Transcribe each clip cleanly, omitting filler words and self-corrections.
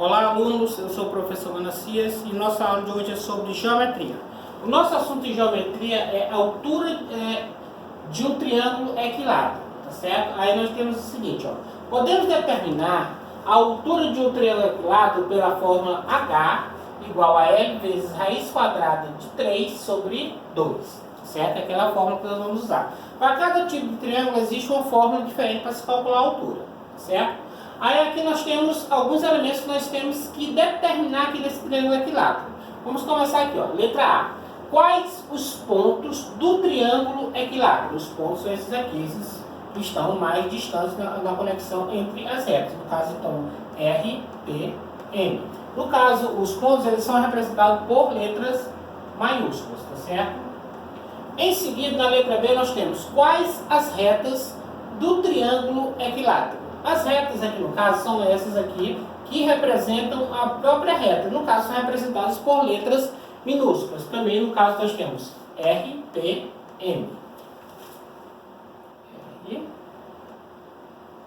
Olá, alunos, eu sou o professor Manacias e nossa aula de hoje é sobre geometria. O nosso assunto em geometria é a altura de um triângulo equilátero, tá certo? Aí nós temos o seguinte, ó. Podemos determinar a altura de um triângulo equilátero pela fórmula H igual a L vezes raiz quadrada de 3 sobre 2, certo? É aquela fórmula que nós vamos usar. Para cada tipo de triângulo existe uma fórmula diferente para se calcular a altura, certo? Aí aqui nós temos alguns elementos que nós temos que determinar aqui nesse triângulo equilátero. Vamos começar aqui, ó. Letra A. Quais os pontos do triângulo equilátero? Os pontos são esses aqui, esses que estão mais distantes na conexão entre as retas. No caso, então, R, P, M. No caso, os pontos eles são representados por letras maiúsculas, tá certo? Em seguida, na letra B, nós temos quais as retas do triângulo equilátero. As retas aqui, no caso, são essas aqui, que representam a própria reta. No caso, são representadas por letras minúsculas. Também, no caso, nós temos R, P, M. R,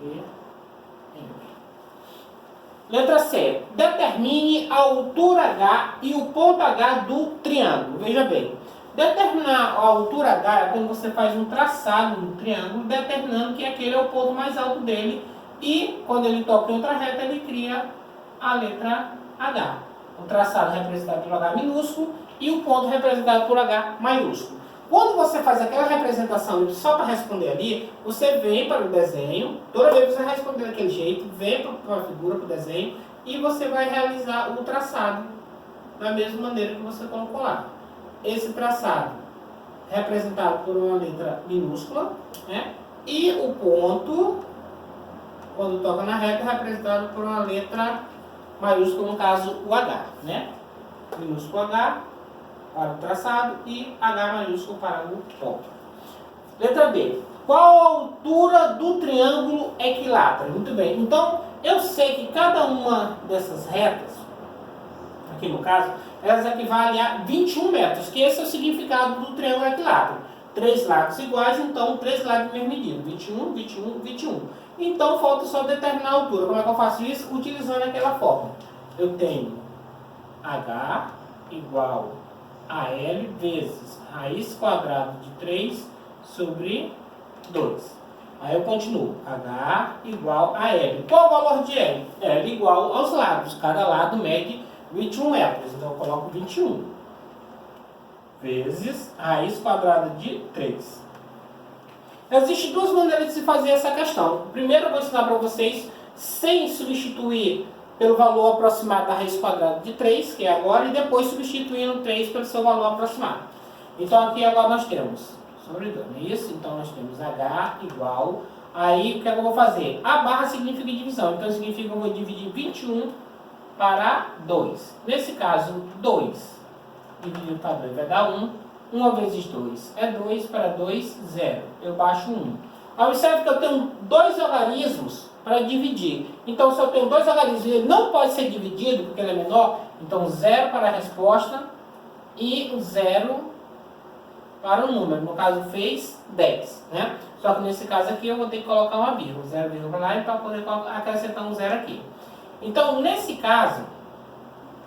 P, M. Letra C. Determine a altura H e o ponto H do triângulo. Veja bem. Determinar a altura H é quando você faz um traçado no triângulo, determinando que aquele é o ponto mais alto dele. E quando ele toca em outra reta, ele cria a letra H. O traçado representado por H minúsculo e o ponto representado por H maiúsculo. Quando você faz aquela representação só para responder ali, você vem para o desenho, toda vez que você responder daquele jeito, vem para a figura, para o desenho, e você vai realizar o traçado da mesma maneira que você colocou lá. Esse traçado representado por uma letra minúscula, né? E o ponto, quando toca na reta, é representado por uma letra maiúscula, no caso o H, né? Minúsculo H para o traçado e H maiúsculo para o ponto. Letra B. Qual a altura do triângulo equilátero? Muito bem. Então, eu sei que cada uma dessas retas, aqui no caso, elas equivalem a 21 metros, que esse é o significado do triângulo equilátero. 3 lados iguais, então 3 lados de mesma medida. 21, 21, 21. Então, falta só determinar a altura. Como é que eu faço isso? Utilizando aquela fórmula. Eu tenho H igual a L vezes raiz quadrada de 3 sobre 2. Aí eu continuo. H igual a L. Qual o valor de L? L igual aos lados. Cada lado mede 21 metros. Então, eu coloco 21 vezes raiz quadrada de 3. Existem duas maneiras de se fazer essa questão. Primeiro, eu vou ensinar para vocês sem substituir pelo valor aproximado da raiz quadrada de 3, que é agora, e depois substituindo 3 pelo seu valor aproximado. Então, aqui agora nós temos sobre 2, não é isso? Então, nós temos H igual. Aí, o que é que eu vou fazer? A barra significa divisão. Então, significa que eu vou dividir 21 para 2. Nesse caso, 2 dividido para 2 vai dar 1. 1 vezes 2 é 2, para 2, 0. Eu baixo 1. Observe que eu tenho dois algarismos para dividir. Então, se eu tenho dois algarismos e ele não pode ser dividido, porque ele é menor, então 0 para a resposta e 0 para o número. No caso, fez 10. Né? Só que nesse caso aqui eu vou ter que colocar uma vírgula. 0, lá, para poder acrescentar um 0 aqui. Então, nesse caso,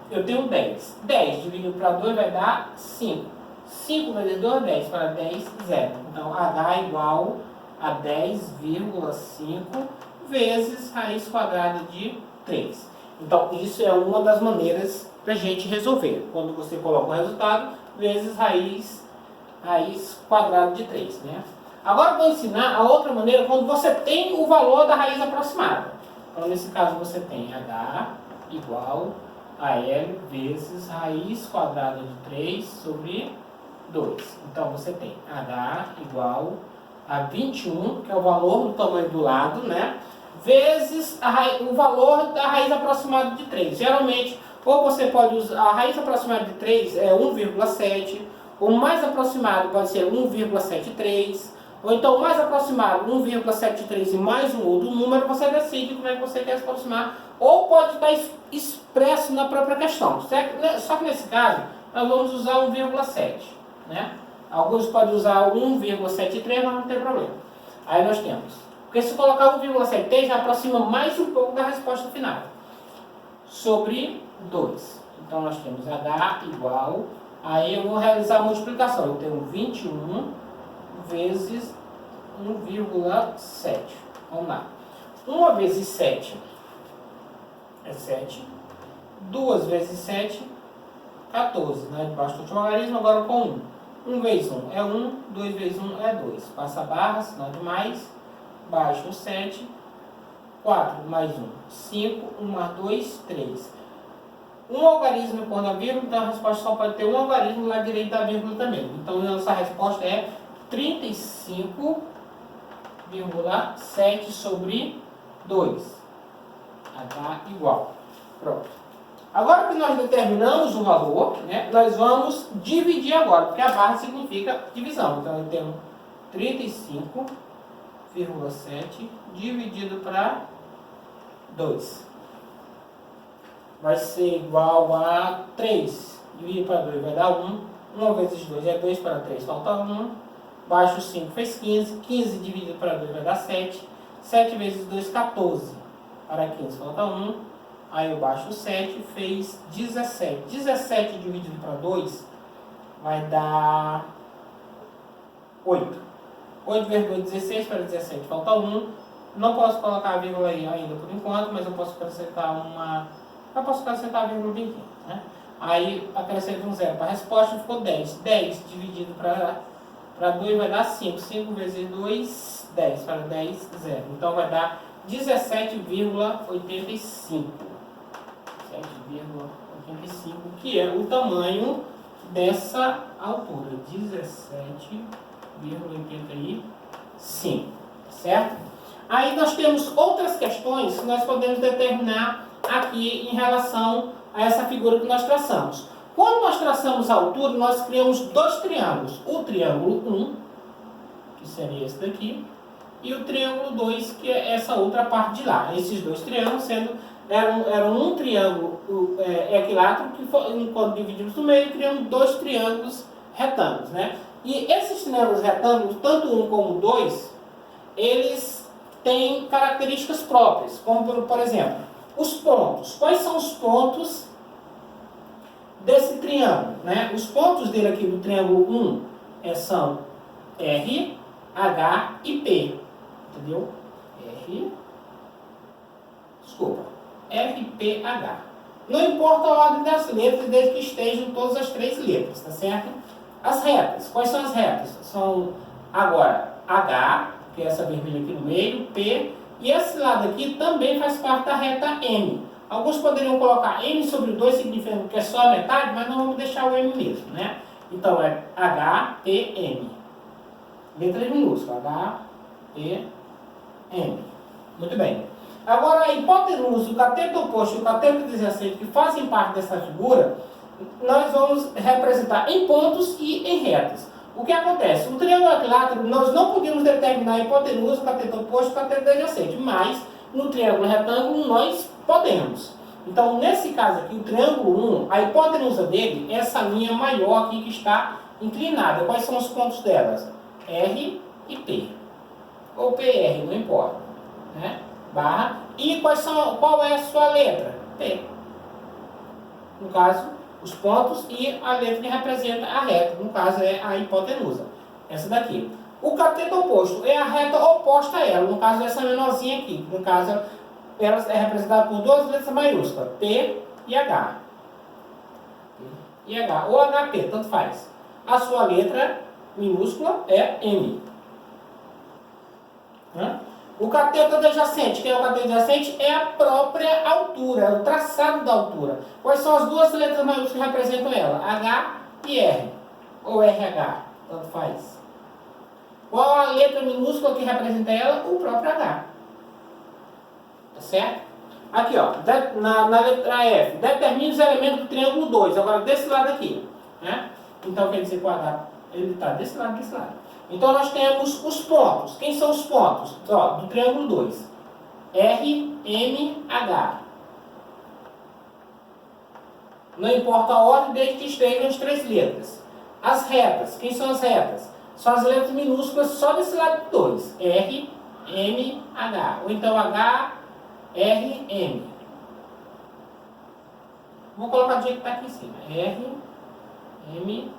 eu tenho 10. 10 dividido para 2 vai dar 5. 5 vezes 2 é 10, para 10, 0. Então, H igual a 10,5 vezes raiz quadrada de 3. Então, isso é uma das maneiras para a gente resolver. Quando você coloca o resultado, vezes raiz quadrada de 3. Né? Agora, eu vou ensinar a outra maneira, quando você tem o valor da raiz aproximada. Então, nesse caso, você tem H igual a L vezes raiz quadrada de 3 sobre 2. Então, você tem H igual a 21, que é o valor do tamanho do lado, né? Vezes o valor da raiz aproximada de 3. Geralmente, ou você pode usar a raiz aproximada de 3 é 1,7, o mais aproximado pode ser 1,73, ou então o mais aproximado 1,73 e mais um outro número, você decide como é que você quer se aproximar, ou pode estar expresso na própria questão. Só que nesse caso, nós vamos usar 1,7. Né? Alguns podem usar 1,73, mas não tem problema. Aí nós temos. Porque se colocar 1,73 já aproxima mais um pouco da resposta final. sobre 2. Então nós temos H igual, aí eu vou realizar a multiplicação. Eu tenho 21 vezes 1,7. Vamos lá. 1 vezes 7 é 7. 2 vezes 7, 14. Né? Debaixo do último logaritmo, agora com 1. 1 vezes 1 é 1, 2 vezes 1 é 2. Passa a barra, sinal de mais. Baixo o 7. 4 mais 1, 5. 1 mais 2, 3. Um algarismo quando a vírgula, então a resposta só pode ter um algarismo lá direito da vírgula também. Então a nossa resposta é 35,7 sobre 2. H igual. Pronto. Agora que nós determinamos o valor, né, nós vamos dividir agora, porque a barra significa divisão. Então eu tenho 35,7 dividido para 2. Vai ser igual a 3. Dividido para 2 vai dar 1. 1 vezes 2 é 2 para 3, falta 1. Baixo 5 fez 15. 15 dividido para 2 vai dar 7. 7 vezes 2, 14. Para 15 falta 1. Aí eu baixo 7, fez 17. 17 dividido para 2 vai dar 8. 8 vezes 2, 16 para 17 falta 1. Não posso colocar a vírgula aí ainda por enquanto, mas eu posso acrescentar uma... Eu posso acrescentar a vírgula bem aqui, né? Aí acrescento um 0 para a resposta, ficou 10. 10 dividido para 2 vai dar 5. 5 vezes 2, 10. Para 10, 0. Então vai dar 17,85. 17,85, que é o tamanho dessa altura. 17,85. Certo? Aí nós temos outras questões que nós podemos determinar aqui em relação a essa figura que nós traçamos. Quando nós traçamos a altura, nós criamos dois triângulos. O triângulo 1, que seria esse daqui, e o triângulo 2, que é essa outra parte de lá. Esses dois triângulos eram um triângulo equilátero, que quando dividimos no meio, criamos dois triângulos retângulos. Né? E esses triângulos retângulos, tanto um como o 2, eles têm características próprias, como por exemplo, os pontos. Quais são os pontos desse triângulo? Né? Os pontos dele aqui do triângulo 1 são R, H e P. Entendeu? R, P, H. Não importa a ordem das letras, desde que estejam todas as três letras, tá certo? As retas. Quais são as retas? São agora H, que é essa vermelha aqui no meio, P, e esse lado aqui também faz parte da reta M. Alguns poderiam colocar M sobre 2, significando que é só a metade, mas não vamos deixar o M mesmo, né? Então é H, P, M. Letras minúsculas, H, P, M. Muito bem. Agora a hipotenusa, o cateto oposto e o cateto adjacente, que fazem parte dessa figura, nós vamos representar em pontos e em retas. O que acontece? No triângulo equilátero, nós não podemos determinar a hipotenusa, o cateto oposto e o cateto adjacente, mas no triângulo retângulo nós podemos. Então, nesse caso aqui, o triângulo 1, a hipotenusa dele é essa linha maior aqui que está inclinada. Quais são os pontos delas? R e P. Ou PR, não importa. Né? Barra. E qual é a sua letra? P. No caso, os pontos e a letra que representa a reta, no caso é a hipotenusa, essa daqui. O cateto oposto é a reta oposta a ela, no caso essa menorzinha aqui, no caso ela é representada por duas letras maiúsculas, P e H. E H, ou HP, tanto faz. A sua letra minúscula é M. O cateto adjacente, que é o cateto adjacente, é a própria altura, é o traçado da altura. Quais são as duas letras maiúsculas que representam ela? H e R, ou RH, tanto faz. Qual a letra minúscula que representa ela? O próprio H. Tá certo? Aqui, ó, na letra F, determine os elementos do triângulo 2, agora desse lado aqui. Né? Então quer dizer que o H ele está desse lado, desse lado. Então nós temos os pontos. Quem são os pontos? Ó, do triângulo 2. R, M, H. Não importa a ordem, desde que estejam as três letras. As retas. Quem são as retas? São as letras minúsculas só desse lado do 2. R, M, H. Ou então H, R, M. Vou colocar do jeito que está aqui em cima. R, M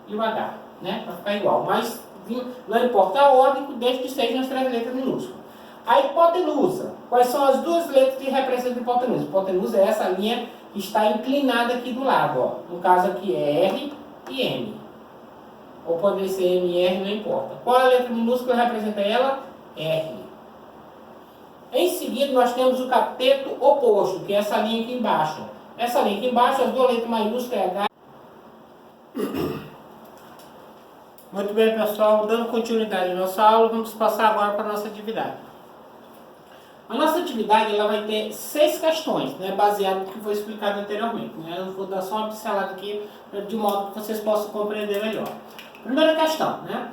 e o H, né? Para ficar igual. Mas não importa a ordem, desde que sejam as 3 letras minúsculas. A hipotenusa. Quais são as 2 letras que representam a hipotenusa? A hipotenusa é essa linha que está inclinada aqui do lado. Ó. No caso aqui é R e M. Ou pode ser M e R, não importa. Qual a letra minúscula que representa ela? R. Em seguida, nós temos o cateto oposto, que é essa linha aqui embaixo. Essa linha aqui embaixo, as 2 letras maiúsculas é H. Muito bem, pessoal. Dando continuidade à nossa aula, vamos passar agora para a nossa atividade. A nossa atividade ela vai ter 6 questões, né, baseado no que foi explicado anteriormente. Né? Eu vou dar só uma pincelada aqui, de modo que vocês possam compreender melhor. Primeira questão, né?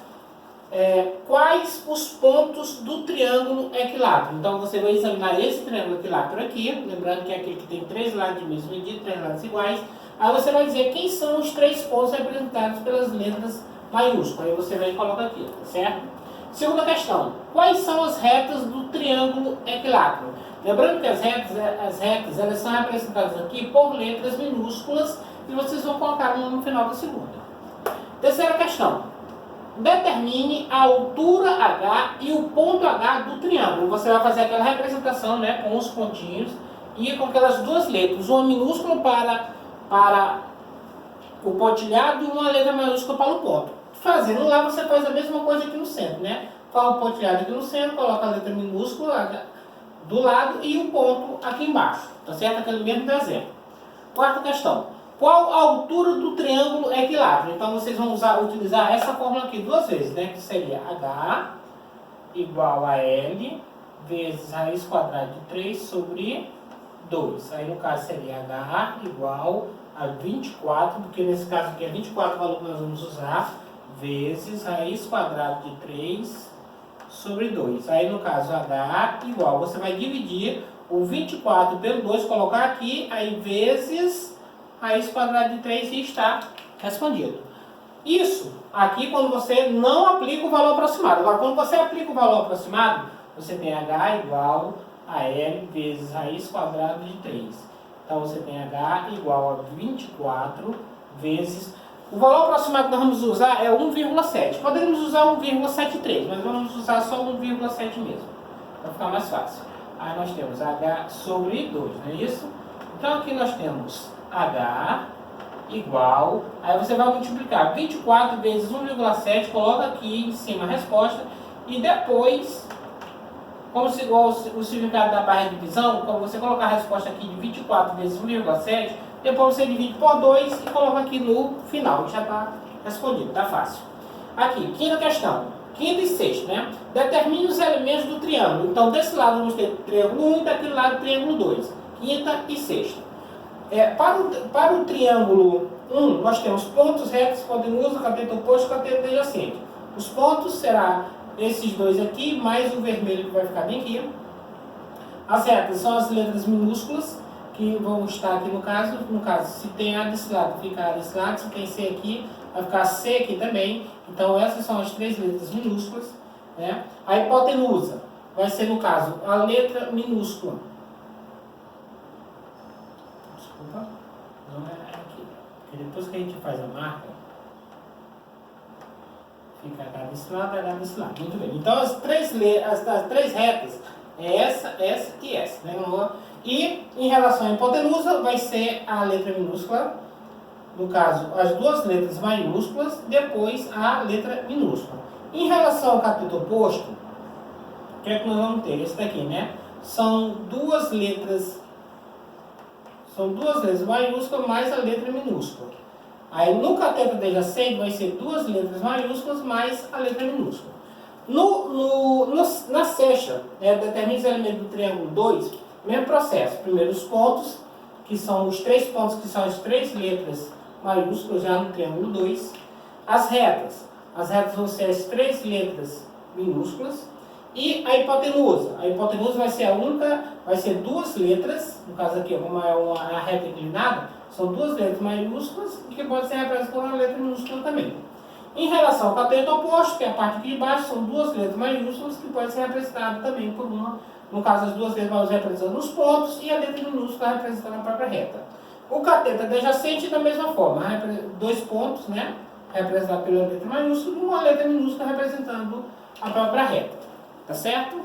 Quais os pontos do triângulo equilátero? Então você vai examinar esse triângulo equilátero aqui, lembrando que é aquele que tem 3 lados de mesma medida, 3 lados iguais. Aí você vai dizer quem são os 3 pontos representados pelas letras maiúsculas. Aí você vem e coloca aqui, certo? Segunda questão, quais são as retas do triângulo equilátero? Lembrando que as retas elas são representadas aqui por letras minúsculas e vocês vão colocar no final da segunda. Terceira questão, determine a altura H e o ponto H do triângulo. Você vai fazer aquela representação, né, com os pontinhos e com aquelas 2 letras, uma minúscula para o pontilhado e uma letra maiúscula para o ponto. Fazendo lá, você faz a mesma coisa aqui no centro, né? Faz o pontilhado aqui no centro, coloca a letra minúscula do lado e o ponto aqui embaixo, tá certo? Aquele mesmo desenho. Quarta questão. Qual a altura do triângulo equilátero? Então, vocês vão utilizar essa fórmula aqui 2 vezes, né? Que seria H igual a L vezes raiz quadrada de 3 sobre 2. Aí, no caso, seria H igual a 24, porque nesse caso aqui é 24 o valor que nós vamos usar, vezes raiz quadrada de 3 sobre 2. Aí, no caso, H igual, você vai dividir o 24 pelo 2, colocar aqui, aí vezes raiz quadrada de 3 e está respondido. Isso aqui quando você não aplica o valor aproximado. Agora, quando você aplica o valor aproximado, você tem H igual a L vezes raiz quadrada de 3. Então, você tem H igual a 24 vezes... O valor aproximado que nós vamos usar é 1,7. Poderíamos usar 1,73, mas vamos usar só 1,7 mesmo, para ficar mais fácil. Aí nós temos H sobre 2, não é isso? Então aqui nós temos H igual, aí você vai multiplicar 24 vezes 1,7, coloca aqui em cima a resposta, e depois, como se igual o significado da barra de divisão, quando você colocar a resposta aqui de 24 vezes 1,7, depois você divide por 2 e coloca aqui no final. Já está respondido, está fácil. Aqui, quinta questão. Quinta e sexta, né? Determine os elementos do triângulo. Então, desse lado vamos ter triângulo 1 e daquele lado triângulo 2. Quinta e sexta. Para o triângulo 1, nós temos pontos retos, hipotenusa, cateto oposto e cateto adjacente. Os pontos serão esses 2 aqui, mais o vermelho que vai ficar bem aqui. As retas são as letras minúsculas, que vão estar aqui no caso, se tem A desse lado, fica A desse lado, se tem C aqui, vai ficar C aqui também. Então essas são as 3 letras minúsculas, né? A hipotenusa vai ser, no caso, a letra minúscula. Desculpa, não é aqui. Porque depois que a gente faz a marca, fica H desse lado, H desse lado. Muito bem. Então as 3 retas é essa e essa, né? E em relação à hipotenusa, vai ser a letra minúscula, no caso, as 2 letras maiúsculas, depois a letra minúscula. Em relação ao cateto oposto, o que é que nós vamos ter? Esse daqui, né? São 2 letras maiúsculas mais a letra minúscula. Aí no cateto adjacente vai ser 2 letras maiúsculas mais a letra minúscula. Na sexta, determine os elementos do triângulo 2, mesmo processo. Primeiro os pontos, que são os 3 pontos, que são as 3 letras maiúsculas já no triângulo 2. As retas vão ser as 3 letras minúsculas. E a hipotenusa vai ser vai ser 2 letras, no caso aqui, como é uma reta inclinada, são 2 letras maiúsculas e que pode ser representadas por uma letra minúscula também. Em relação ao cateto oposto, que é a parte aqui de baixo, são 2 letras maiúsculas que pode ser representada também por uma, no caso as 2 letras maiúsculas representando os pontos e a letra minúscula representando a própria reta. O cateto adjacente da mesma forma, dois pontos, né? Representado pela letra maiúscula e uma letra minúscula representando a própria reta. Tá certo?